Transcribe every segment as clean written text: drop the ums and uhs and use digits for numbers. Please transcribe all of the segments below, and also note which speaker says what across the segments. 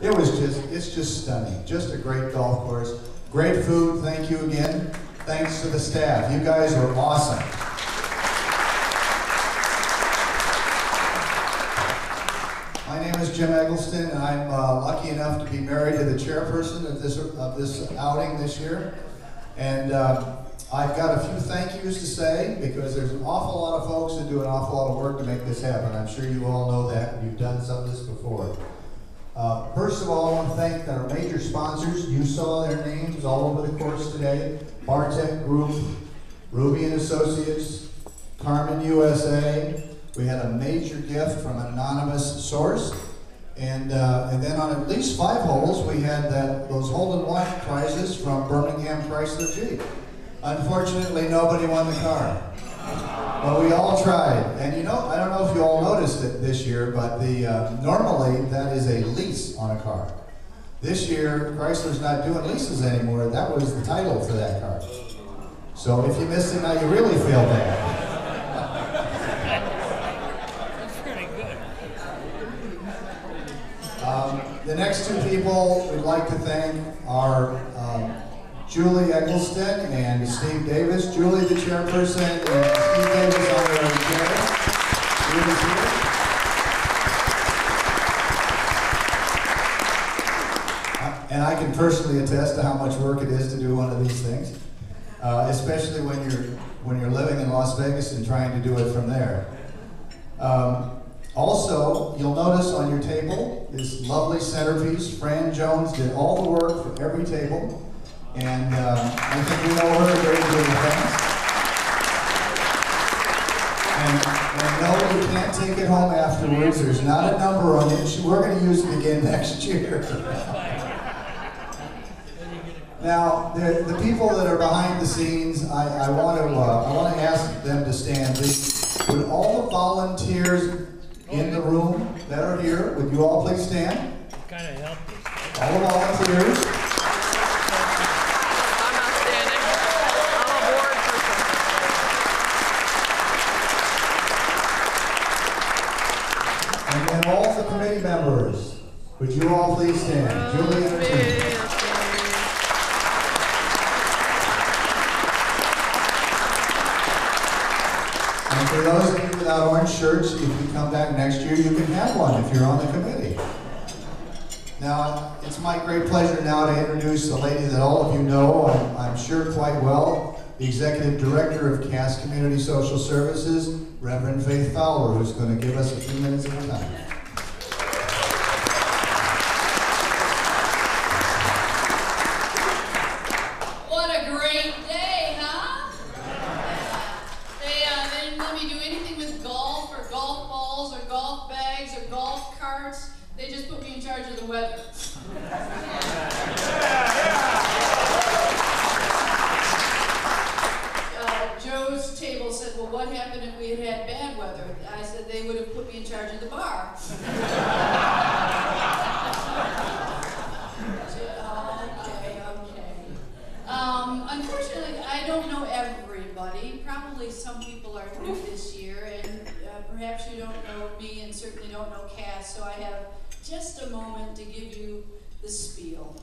Speaker 1: It's just stunning. Just a great golf course. Great food, thank you again. Thanks to the staff. You guys were awesome. My name is Jim Eggleston, and I'm lucky enough to be married to the chairperson of this outing this year. And I've got a few thank yous to say, because there's an awful lot of folks that do an awful lot of work to make this happen. I'm sure you all know that. You've done some of this before. First of all, I want to thank our major sponsors. You saw their names all over the course today. Bartech Group, Ruby and Associates, Carmen USA. We had a major gift from an anonymous source. And then on at least 5 holes, we had those hole-in-one prizes from Birmingham Chrysler Jeep. Unfortunately, nobody won the car. But we all tried. And you know, I don't know if you all noticed it this year, but normally that is a lease on a car. This year, Chrysler's not doing leases anymore. That was the title for that car. So if you missed it, now you really feel bad.
Speaker 2: That's pretty good.
Speaker 1: The next 2 people we'd like to thank are Julie Eggleston and Steve Davis. Julie, the chairperson, and Steve Davis on the chair. Julie's here. And I can personally attest to how much work it is to do one of these things, especially when you're living in Las Vegas and trying to do it from there. Also, you'll notice on your table this lovely centerpiece. Fran Jones did all the work for every table. And I think we know her very good thanks. And no, you can't take it home afterwards. There's not a number on it. We're going to use it again next year. Now, the people that are behind the scenes, I want to ask them to stand. Would all the volunteers in the room that are here, would you all please stand?
Speaker 2: Kind of helped us.
Speaker 1: All the volunteers. And then all the committee members, would you all please stand? Julie and her team. And for those of you without orange shirts, if you come back next year, you can have one if you're on the committee. Now, it's my great pleasure now to introduce the lady that all of you know, I'm sure quite well, the Executive Director of Cass Community Social Services, Reverend Faith Fowler, who's going to give us a few minutes of her time.
Speaker 3: What a great day, huh? They didn't let me do anything with golf or golf balls or golf bags or golf carts. They just put me in charge of the weather. Joe's table said, well, what happened if we had had bad weather? I said, they would have put me in charge of the bar. Okay. Unfortunately, I don't know everybody. Probably some people are new this year, and perhaps you don't know me and certainly don't know Cass, so I have just a moment to give you the spiel.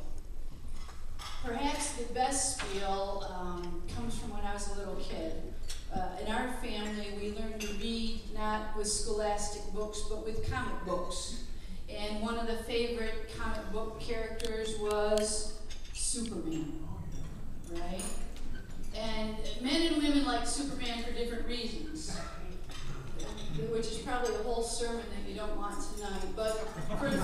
Speaker 3: Perhaps the best spiel comes from when I was a little kid. In our family, we learned to read not with scholastic books, but with comic books. And one of the favorite comic book characters was Superman, right? And men and women like Superman for different reasons, which is probably a whole sermon that you don't want tonight. But for little